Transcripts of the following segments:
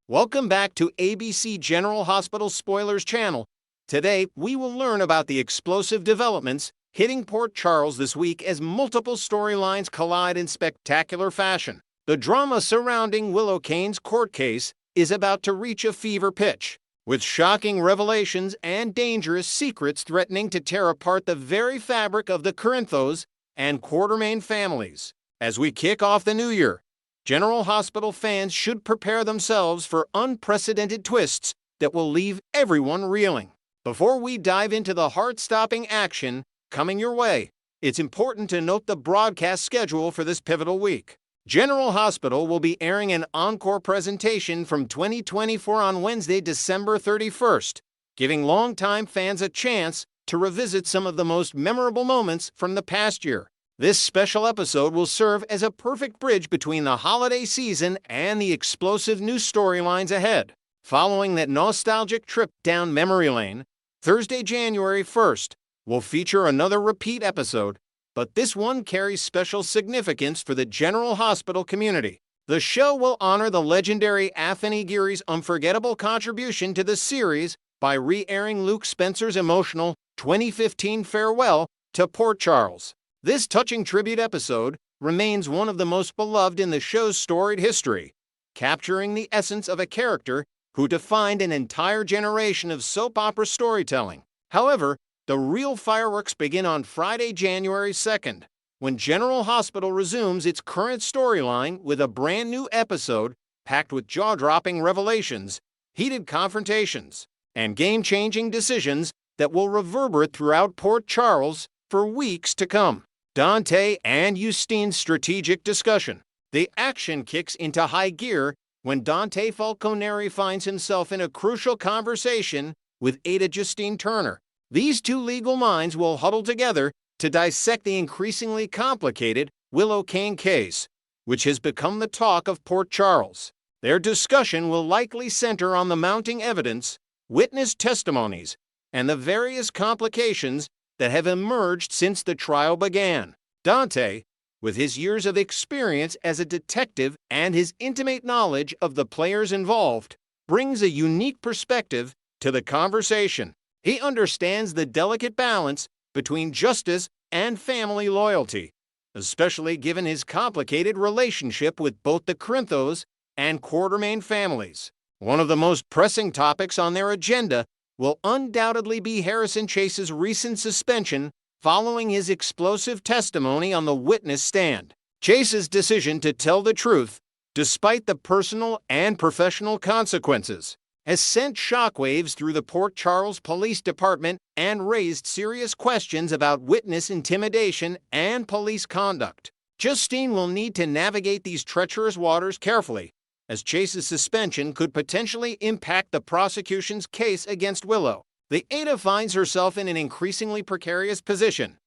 Welcome back to ABC General Hospital Spoilers channel. Today, we will learn about the explosive developments hitting Port Charles this week as multiple storylines collide in spectacular fashion. The drama surrounding Willow Kane's court case is about to reach a fever pitch, with shocking revelations and dangerous secrets threatening to tear apart the very fabric of the Corinthos and Quartermain families. As we kick off the new year, General Hospital fans should prepare themselves for unprecedented twists that will leave everyone reeling. Before we dive into the heart-stopping action coming your way, it's important to note the broadcast schedule for this pivotal week. General Hospital will be airing an encore presentation from 2024 on Wednesday, December 31st, giving longtime fans a chance to revisit some of the most memorable moments from the past year. This special episode will serve as a perfect bridge between the holiday season and the explosive new storylines ahead. Following that nostalgic trip down memory lane, Thursday, January 1st, will feature another repeat episode, but this one carries special significance for the General Hospital community. The show will honor the legendary Anthony Geary's unforgettable contribution to the series by re-airing Luke Spencer's emotional 2015 farewell to Port Charles. This touching tribute episode remains one of the most beloved in the show's storied history, capturing the essence of a character who defined an entire generation of soap opera storytelling. However, the real fireworks begin on Friday, January 2nd, when General Hospital resumes its current storyline with a brand new episode packed with jaw-dropping revelations, heated confrontations, and game-changing decisions that will reverberate throughout Port Charles for weeks to come. Dante and Justine's strategic discussion. The action kicks into high gear when Dante Falconeri finds himself in a crucial conversation with Justine Turner. These two legal minds will huddle together to dissect the increasingly complicated Willow Kane case, which has become the talk of Port Charles. Their discussion will likely center on the mounting evidence, witness testimonies, and the various complications that have emerged since the trial began. Dante, with his years of experience as a detective and his intimate knowledge of the players involved, brings a unique perspective to the conversation. He understands the delicate balance between justice and family loyalty, especially given his complicated relationship with both the Corinthos and Quartermain families. One of the most pressing topics on their agenda will undoubtedly be Harrison Chase's recent suspension following his explosive testimony on the witness stand. Chase's decision to tell the truth, despite the personal and professional consequences, has sent shockwaves through the Port Charles Police Department and raised serious questions about witness intimidation and police conduct. Justine will need to navigate these treacherous waters carefully, as Chase's suspension could potentially impact the prosecution's case against Willow. The Ada finds herself in an increasingly precarious position,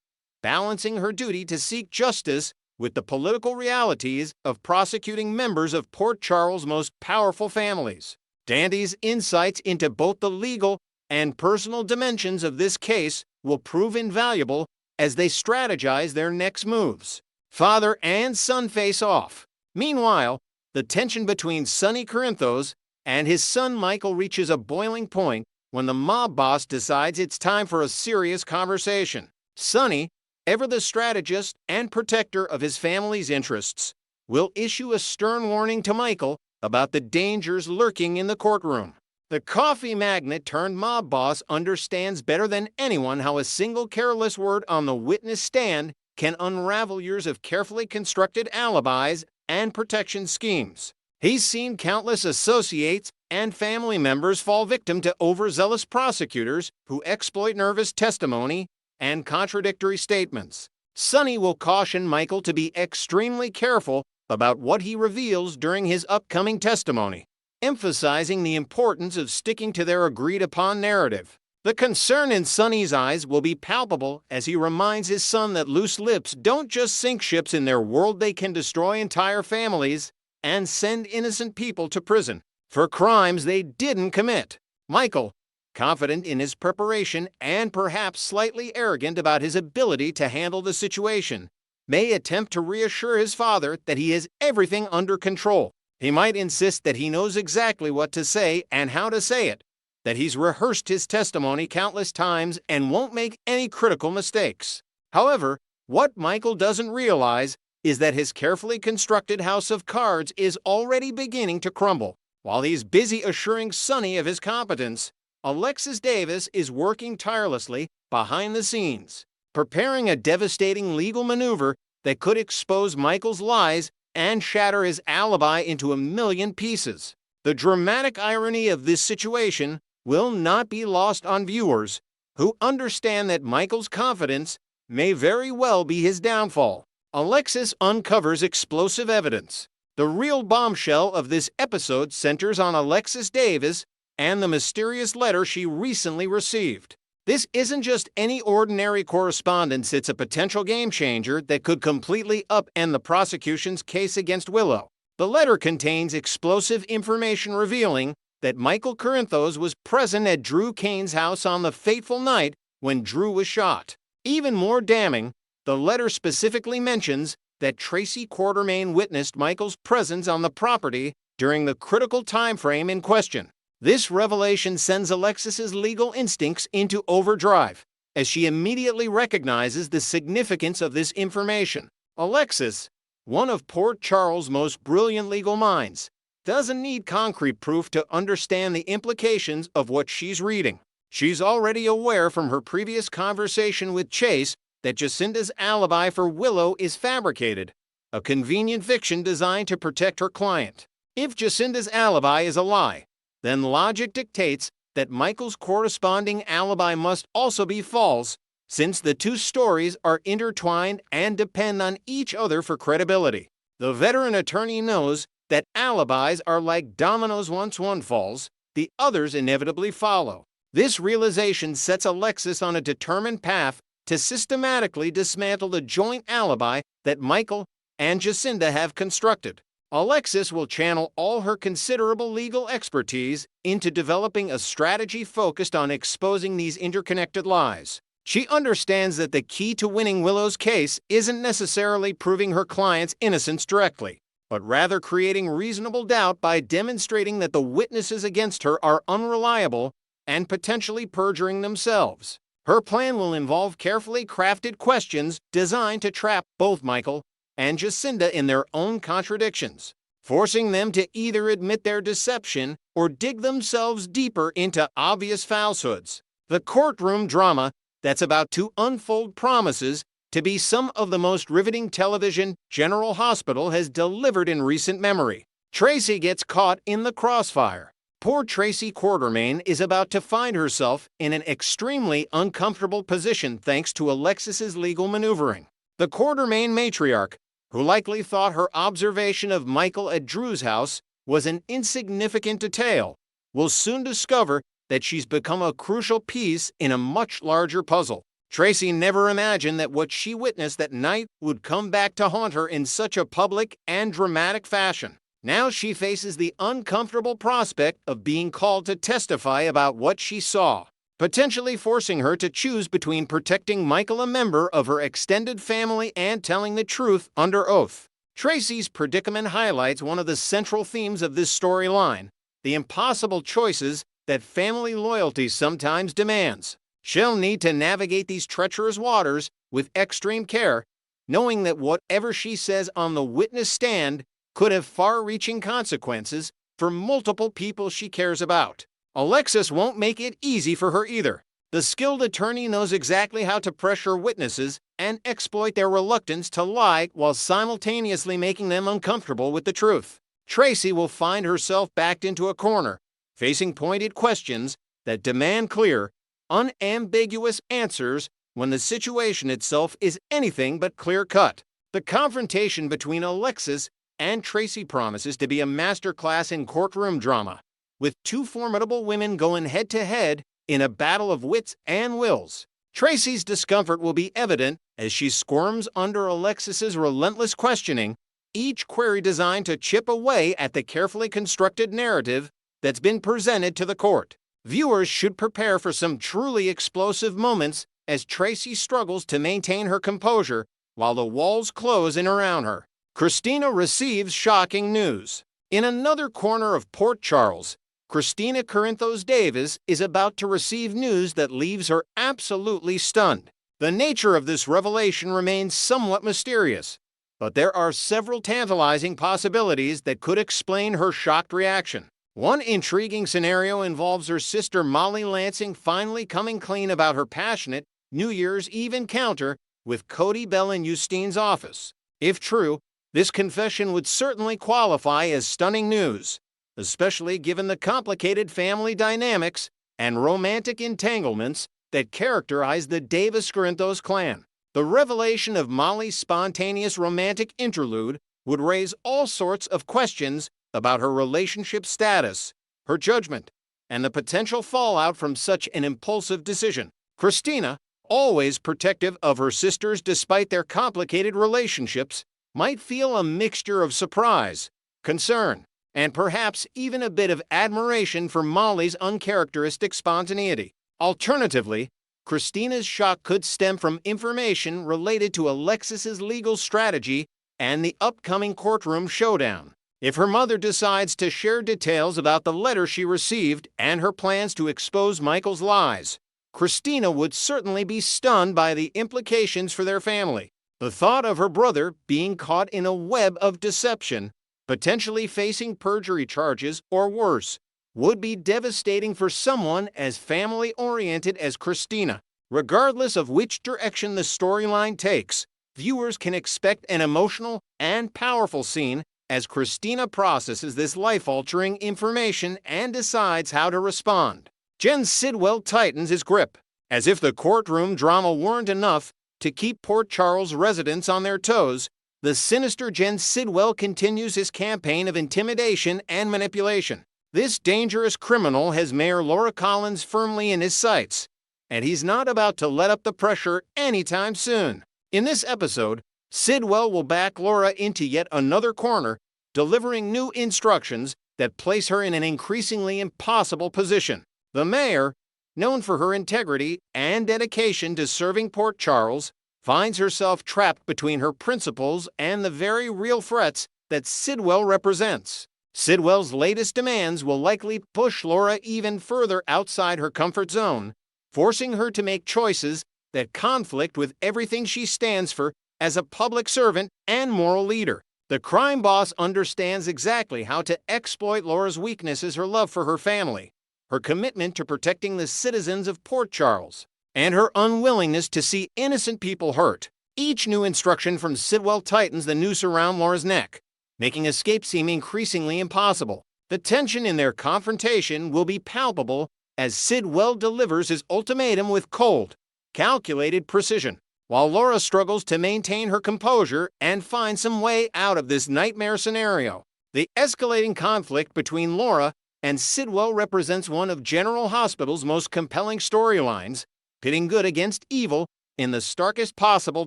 balancing her duty to seek justice with the political realities of prosecuting members of Port Charles' most powerful families. Dante's insights into both the legal and personal dimensions of this case will prove invaluable as they strategize their next moves. Father and son face off. Meanwhile, the tension between Sonny Corinthos and his son Michael reaches a boiling point when the mob boss decides it's time for a serious conversation. Sonny, ever the strategist and protector of his family's interests, will issue a stern warning to Michael about the dangers lurking in the courtroom. The coffee magnate turned mob boss understands better than anyone how a single careless word on the witness stand can unravel years of carefully constructed alibis and protection schemes. He's seen countless associates and family members fall victim to overzealous prosecutors who exploit nervous testimony and contradictory statements. Sonny will caution Michael to be extremely careful about what he reveals during his upcoming testimony, emphasizing the importance of sticking to their agreed-upon narrative. The concern in Sonny's eyes will be palpable as he reminds his son that loose lips don't just sink ships in their world, they can destroy entire families and send innocent people to prison for crimes they didn't commit. Michael, confident in his preparation and perhaps slightly arrogant about his ability to handle the situation, may attempt to reassure his father that he has everything under control. He might insist that he knows exactly what to say and how to say it, that he's rehearsed his testimony countless times and won't make any critical mistakes. However, what Michael doesn't realize is that his carefully constructed house of cards is already beginning to crumble. While he's busy assuring Sonny of his competence, Alexis Davis is working tirelessly behind the scenes, preparing a devastating legal maneuver that could expose Michael's lies and shatter his alibi into a million pieces. The dramatic irony of this situation will not be lost on viewers who understand that Michael's confidence may very well be his downfall. Alexis uncovers explosive evidence. The real bombshell of this episode centers on Alexis Davis and the mysterious letter she recently received. This isn't just any ordinary correspondence, it's a potential game changer that could completely upend the prosecution's case against Willow. The letter contains explosive information revealing that Michael Corinthos was present at Drew Kane's house on the fateful night when Drew was shot. Even more damning, the letter specifically mentions that Tracy Quartermain witnessed Michael's presence on the property during the critical time frame in question. This revelation sends Alexis's legal instincts into overdrive, as she immediately recognizes the significance of this information. Alexis, one of Port Charles' most brilliant legal minds, doesn't need concrete proof to understand the implications of what she's reading. She's already aware from her previous conversation with Chase that Jacinda's alibi for Willow is fabricated, a convenient fiction designed to protect her client. If Jacinda's alibi is a lie, then logic dictates that Michael's corresponding alibi must also be false, since the two stories are intertwined and depend on each other for credibility. The veteran attorney knows that alibis are like dominoes. Once one falls, the others inevitably follow. This realization sets Alexis on a determined path to systematically dismantle the joint alibi that Michael and Jacinda have constructed. Alexis will channel all her considerable legal expertise into developing a strategy focused on exposing these interconnected lies. She understands that the key to winning Willow's case isn't necessarily proving her client's innocence directly, but rather creating reasonable doubt by demonstrating that the witnesses against her are unreliable and potentially perjuring themselves. Her plan will involve carefully crafted questions designed to trap both Michael and Jacinda in their own contradictions, forcing them to either admit their deception or dig themselves deeper into obvious falsehoods. The courtroom drama that's about to unfold promises to be some of the most riveting television General Hospital has delivered in recent memory. Tracy gets caught in the crossfire. Poor Tracy Quartermain is about to find herself in an extremely uncomfortable position thanks to Alexis's legal maneuvering. The Quartermain matriarch, who likely thought her observation of Michael at Drew's house was an insignificant detail, will soon discover that she's become a crucial piece in a much larger puzzle. Tracy never imagined that what she witnessed that night would come back to haunt her in such a public and dramatic fashion. Now she faces the uncomfortable prospect of being called to testify about what she saw, potentially forcing her to choose between protecting Michael, a member of her extended family, and telling the truth under oath. Tracy's predicament highlights one of the central themes of this storyline: the impossible choices that family loyalty sometimes demands. She'll need to navigate these treacherous waters with extreme care, knowing that whatever she says on the witness stand could have far-reaching consequences for multiple people she cares about. Alexis won't make it easy for her either. The skilled attorney knows exactly how to pressure witnesses and exploit their reluctance to lie while simultaneously making them uncomfortable with the truth. Tracy will find herself backed into a corner, facing pointed questions that demand clear, unambiguous answers when the situation itself is anything but clear-cut. The confrontation between Alexis and Tracy promises to be a masterclass in courtroom drama, with two formidable women going head-to-head in a battle of wits and wills. Tracy's discomfort will be evident as she squirms under Alexis's relentless questioning, each query designed to chip away at the carefully constructed narrative that's been presented to the court. Viewers should prepare for some truly explosive moments as Tracy struggles to maintain her composure while the walls close in around her. Kristina receives shocking news. In another corner of Port Charles, Kristina Corinthos Davis is about to receive news that leaves her absolutely stunned. The nature of this revelation remains somewhat mysterious, but there are several tantalizing possibilities that could explain her shocked reaction. One intriguing scenario involves her sister Molly Lansing finally coming clean about her passionate New Year's Eve encounter with Cody Bell in Justine's office. If true, this confession would certainly qualify as stunning news, especially given the complicated family dynamics and romantic entanglements that characterize the Davis-Corinthos clan. The revelation of Molly's spontaneous romantic interlude would raise all sorts of questions about her relationship status, her judgment, and the potential fallout from such an impulsive decision. Kristina, always protective of her sisters despite their complicated relationships, might feel a mixture of surprise, concern, and perhaps even a bit of admiration for Molly's uncharacteristic spontaneity. Alternatively, Kristina's shock could stem from information related to Alexis's legal strategy and the upcoming courtroom showdown. If her mother decides to share details about the letter she received and her plans to expose Michael's lies, Kristina would certainly be stunned by the implications for their family. The thought of her brother being caught in a web of deception, potentially facing perjury charges or worse, would be devastating for someone as family-oriented as Kristina. Regardless of which direction the storyline takes, viewers can expect an emotional and powerful scene as Kristina processes this life-altering information and decides how to respond. Jen Sidwell tightens his grip, as if the courtroom drama weren't enough to keep Port Charles residents on their toes. The sinister Jen Sidwell continues his campaign of intimidation and manipulation. This dangerous criminal has Mayor Laura Collins firmly in his sights, and he's not about to let up the pressure anytime soon. In this episode, Sidwell will back Laura into yet another corner, delivering new instructions that place her in an increasingly impossible position. The mayor, known for her integrity and dedication to serving Port Charles, finds herself trapped between her principles and the very real threats that Sidwell represents. Sidwell's latest demands will likely push Laura even further outside her comfort zone, forcing her to make choices that conflict with everything she stands for as a public servant and moral leader. The crime boss understands exactly how to exploit Laura's weaknesses: her love for her family, her commitment to protecting the citizens of Port Charles, and her unwillingness to see innocent people hurt. Each new instruction from Sidwell tightens the noose around Laura's neck, making escape seem increasingly impossible. The tension in their confrontation will be palpable as Sidwell delivers his ultimatum with cold, calculated precision, while Laura struggles to maintain her composure and find some way out of this nightmare scenario. The escalating conflict between Laura and Sidwell represents one of General Hospital's most compelling storylines, pitting good against evil in the starkest possible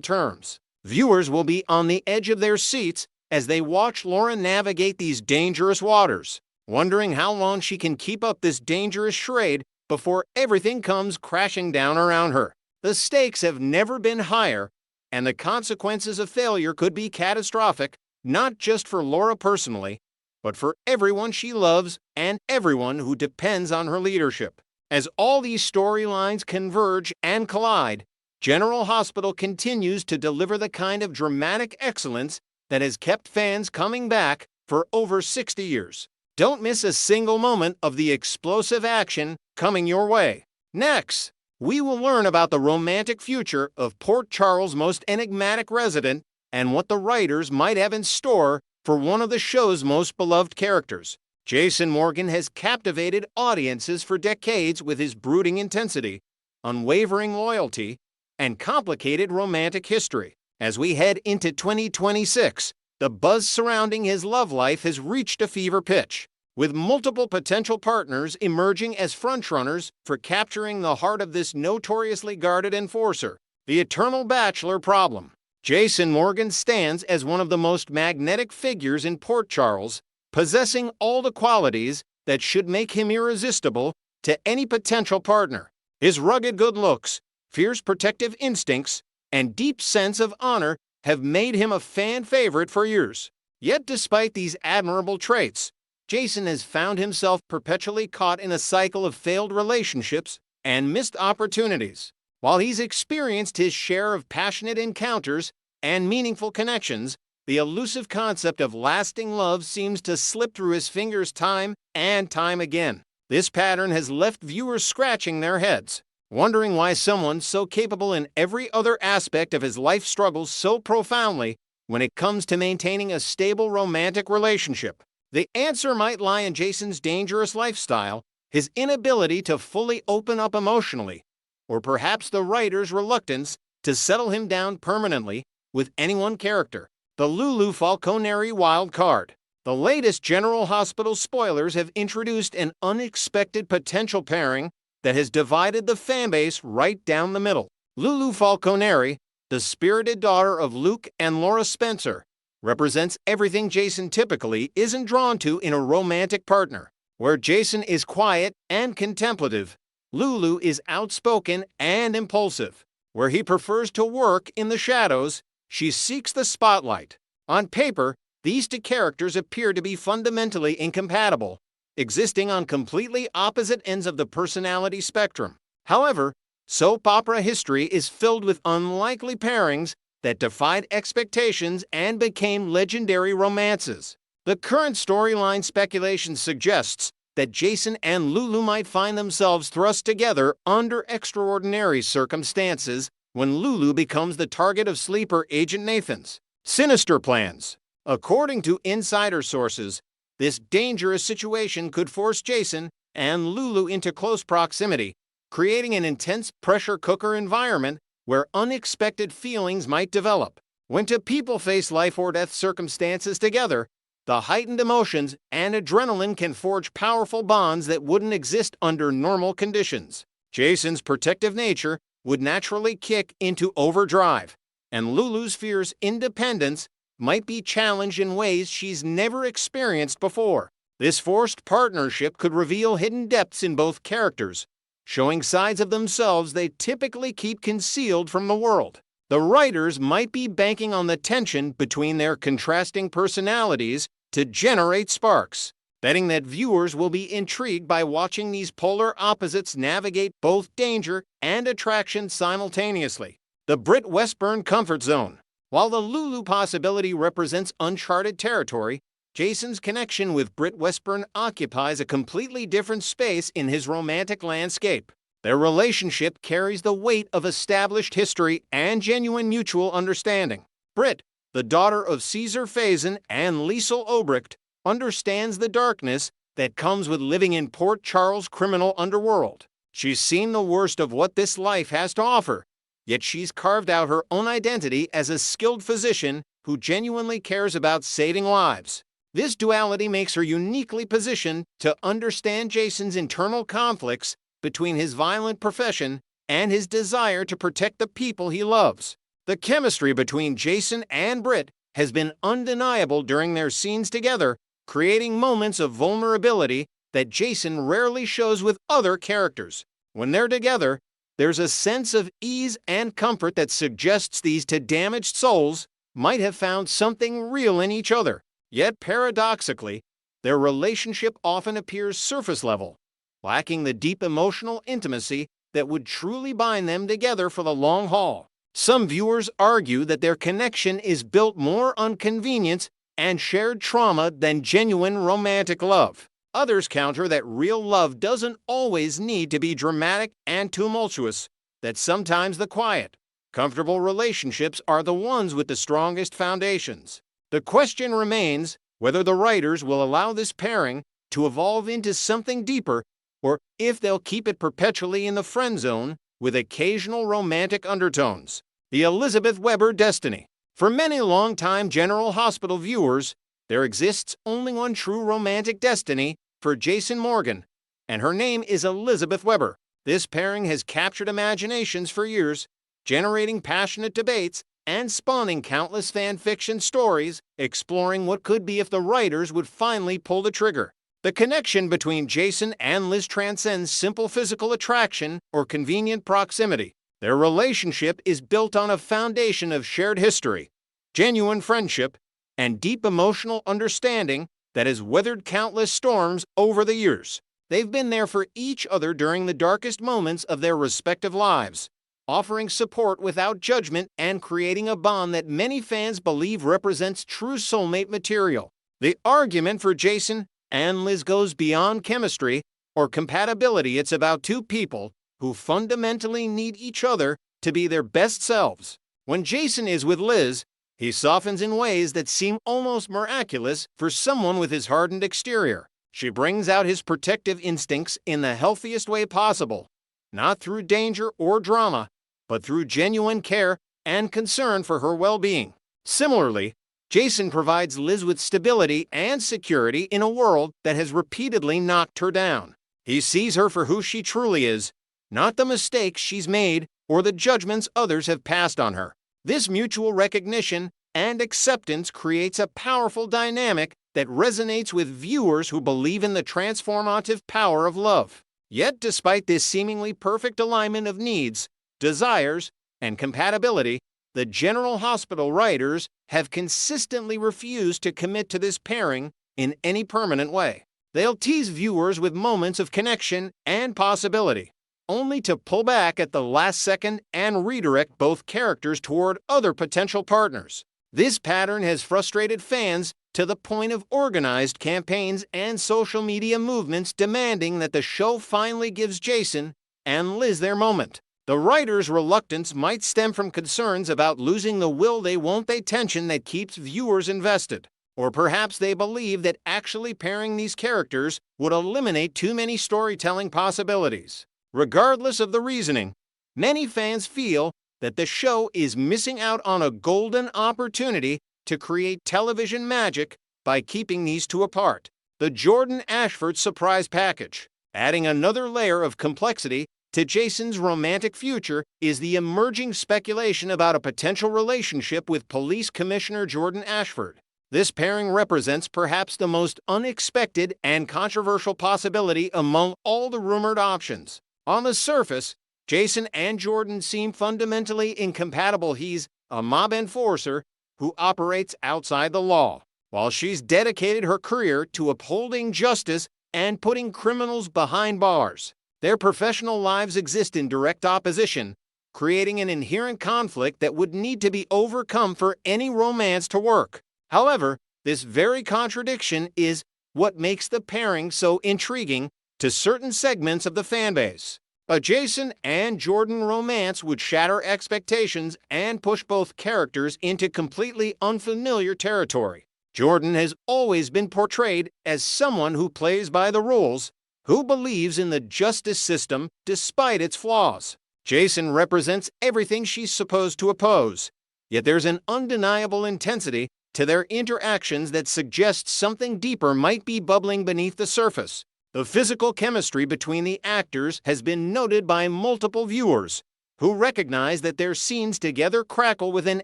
terms. Viewers will be on the edge of their seats as they watch Laura navigate these dangerous waters, wondering how long she can keep up this dangerous charade before everything comes crashing down around her. The stakes have never been higher, and the consequences of failure could be catastrophic, not just for Laura personally, but for everyone she loves and everyone who depends on her leadership. As all these storylines converge and collide, General Hospital continues to deliver the kind of dramatic excellence that has kept fans coming back for over 60 years. Don't miss a single moment of the explosive action coming your way. Next, we will learn about the romantic future of Port Charles' most enigmatic resident and what the writers might have in store for one of the show's most beloved characters. Jason Morgan has captivated audiences for decades with his brooding intensity, unwavering loyalty, and complicated romantic history. As we head into 2026, the buzz surrounding his love life has reached a fever pitch, with multiple potential partners emerging as frontrunners for capturing the heart of this notoriously guarded enforcer. The eternal bachelor problem. Jason Morgan stands as one of the most magnetic figures in Port Charles, possessing all the qualities that should make him irresistible to any potential partner. His rugged good looks, fierce protective instincts, and deep sense of honor have made him a fan favorite for years. Yet despite these admirable traits, Jason has found himself perpetually caught in a cycle of failed relationships and missed opportunities. While he's experienced his share of passionate encounters and meaningful connections, the elusive concept of lasting love seems to slip through his fingers time and time again. This pattern has left viewers scratching their heads, wondering why someone so capable in every other aspect of his life struggles so profoundly when it comes to maintaining a stable romantic relationship. The answer might lie in Jason's dangerous lifestyle, his inability to fully open up emotionally, or perhaps the writer's reluctance to settle him down permanently with any one character. The Lulu Falconeri wild card. The latest General Hospital spoilers have introduced an unexpected potential pairing that has divided the fanbase right down the middle. Lulu Falconeri, the spirited daughter of Luke and Laura Spencer, represents everything Jason typically isn't drawn to in a romantic partner. Where Jason is quiet and contemplative, Lulu is outspoken and impulsive. Where he prefers to work in the shadows, she seeks the spotlight. On paper, these two characters appear to be fundamentally incompatible, existing on completely opposite ends of the personality spectrum. However, soap opera history is filled with unlikely pairings that defied expectations and became legendary romances. The current storyline speculation suggests that Jason and Lulu might find themselves thrust together under extraordinary circumstances when Lulu becomes the target of sleeper Agent Nathan's sinister plans. According to insider sources, this dangerous situation could force Jason and Lulu into close proximity, creating an intense pressure cooker environment where unexpected feelings might develop. When two people face life or death circumstances together, the heightened emotions and adrenaline can forge powerful bonds that wouldn't exist under normal conditions. Jason's protective nature would naturally kick into overdrive, and Lulu's fierce independence might be challenged in ways she's never experienced before. This forced partnership could reveal hidden depths in both characters, showing sides of themselves they typically keep concealed from the world. The writers might be banking on the tension between their contrasting personalities to generate sparks, betting that viewers will be intrigued by watching these polar opposites navigate both danger and attraction simultaneously. The Britt Westburn comfort zone. While the Lulu possibility represents uncharted territory, Jason's connection with Britt Westburn occupies a completely different space in his romantic landscape. Their relationship carries the weight of established history and genuine mutual understanding. Britt, the daughter of Caesar Faison and Liesel Obrecht, understands the darkness that comes with living in Port Charles' criminal underworld. She's seen the worst of what this life has to offer, yet she's carved out her own identity as a skilled physician who genuinely cares about saving lives. This duality makes her uniquely positioned to understand Jason's internal conflicts between his violent profession and his desire to protect the people he loves. The chemistry between Jason and Britt has been undeniable during their scenes together, creating moments of vulnerability that Jason rarely shows with other characters. When they're together, there's a sense of ease and comfort that suggests these two damaged souls might have found something real in each other. Yet paradoxically, their relationship often appears surface level, lacking the deep emotional intimacy that would truly bind them together for the long haul. Some viewers argue that their connection is built more on convenience and shared trauma than genuine romantic love. Others counter that real love doesn't always need to be dramatic and tumultuous, that sometimes the quiet, comfortable relationships are the ones with the strongest foundations. The question remains whether the writers will allow this pairing to evolve into something deeper, or if they'll keep it perpetually in the friend zone with occasional romantic undertones. The Elizabeth Weber destiny. For many long-time General Hospital viewers, there exists only one true romantic destiny for Jason Morgan, and her name is Elizabeth Weber. This pairing has captured imaginations for years, generating passionate debates and spawning countless fan fiction stories exploring what could be if the writers would finally pull the trigger. The connection between Jason and Liz transcends simple physical attraction or convenient proximity. Their relationship is built on a foundation of shared history, genuine friendship, and deep emotional understanding that has weathered countless storms over the years. They've been there for each other during the darkest moments of their respective lives, offering support without judgment and creating a bond that many fans believe represents true soulmate material. The argument for Jason and Liz goes beyond chemistry or compatibility. It's about two people who fundamentally need each other to be their best selves. When Jason is with Liz, he softens in ways that seem almost miraculous for someone with his hardened exterior. She brings out his protective instincts in the healthiest way possible, not through danger or drama, but through genuine care and concern for her well-being. Similarly, Jason provides Liz with stability and security in a world that has repeatedly knocked her down. He sees her for who she truly is, not the mistakes she's made or the judgments others have passed on her. This mutual recognition and acceptance creates a powerful dynamic that resonates with viewers who believe in the transformative power of love. Yet, despite this seemingly perfect alignment of needs, desires, and compatibility, the General Hospital writers have consistently refused to commit to this pairing in any permanent way. They'll tease viewers with moments of connection and possibility, only to pull back at the last second and redirect both characters toward other potential partners. This pattern has frustrated fans to the point of organized campaigns and social media movements demanding that the show finally gives Jason and Liz their moment. The writers' reluctance might stem from concerns about losing the will-they-won't-they tension that keeps viewers invested. Or perhaps they believe that actually pairing these characters would eliminate too many storytelling possibilities. Regardless of the reasoning, many fans feel that the show is missing out on a golden opportunity to create television magic by keeping these two apart. The Jordan-Ashford surprise package. Adding another layer of complexity to Jason's romantic future is the emerging speculation about a potential relationship with Police Commissioner Jordan Ashford. This pairing represents perhaps the most unexpected and controversial possibility among all the rumored options. On the surface, Jason and Jordan seem fundamentally incompatible. He's a mob enforcer who operates outside the law, while she's dedicated her career to upholding justice and putting criminals behind bars. Their professional lives exist in direct opposition, creating an inherent conflict that would need to be overcome for any romance to work. However, this very contradiction is what makes the pairing so intriguing to certain segments of the fanbase. A Jason and Jordan romance would shatter expectations and push both characters into completely unfamiliar territory. Jordan has always been portrayed as someone who plays by the rules, who believes in the justice system despite its flaws. Jason represents everything she's supposed to oppose, yet there's an undeniable intensity to their interactions that suggests something deeper might be bubbling beneath the surface. The physical chemistry between the actors has been noted by multiple viewers, who recognize that their scenes together crackle with an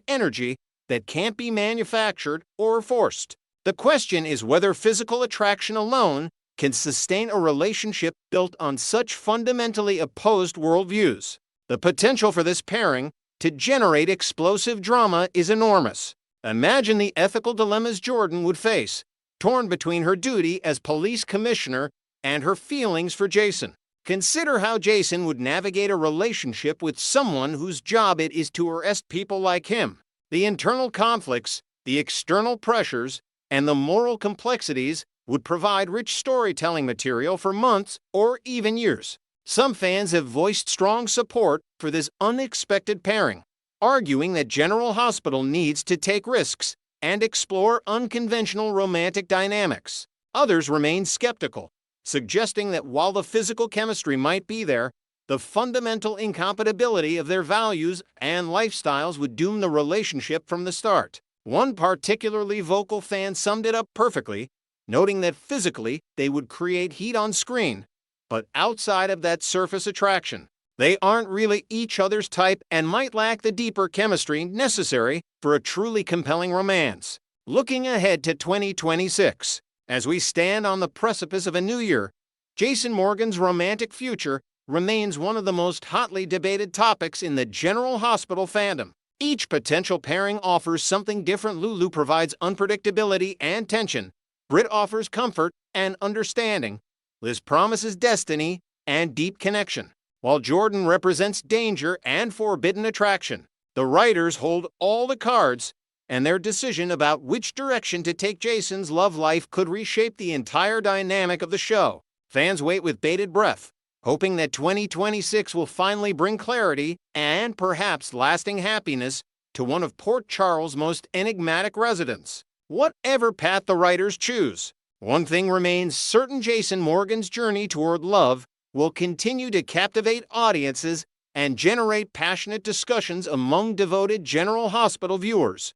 energy that can't be manufactured or forced. The question is whether physical attraction alone can sustain a relationship built on such fundamentally opposed worldviews. The potential for this pairing to generate explosive drama is enormous. Imagine the ethical dilemmas Jordan would face, torn between her duty as police commissioner and her feelings for Jason. Consider how Jason would navigate a relationship with someone whose job it is to arrest people like him. The internal conflicts, the external pressures, and the moral complexities would provide rich storytelling material for months or even years. Some fans have voiced strong support for this unexpected pairing, arguing that General Hospital needs to take risks and explore unconventional romantic dynamics. Others remain skeptical, suggesting that while the physical chemistry might be there, the fundamental incompatibility of their values and lifestyles would doom the relationship from the start. One particularly vocal fan summed it up perfectly, noting that physically they would create heat on screen, but outside of that surface attraction, they aren't really each other's type and might lack the deeper chemistry necessary for a truly compelling romance. Looking ahead to 2026, as we stand on the precipice of a new year, Jason Morgan's romantic future remains one of the most hotly debated topics in the General Hospital fandom. Each potential pairing offers something different. Lulu provides unpredictability and tension, Britt offers comfort and understanding. Liz promises destiny and deep connection, while Jordan represents danger and forbidden attraction. The writers hold all the cards, and their decision about which direction to take Jason's love life could reshape the entire dynamic of the show. Fans wait with bated breath, hoping that 2026 will finally bring clarity and perhaps lasting happiness to one of Port Charles' most enigmatic residents. Whatever path the writers choose, one thing remains certain: Jason Morgan's journey toward love will continue to captivate audiences and generate passionate discussions among devoted General Hospital viewers.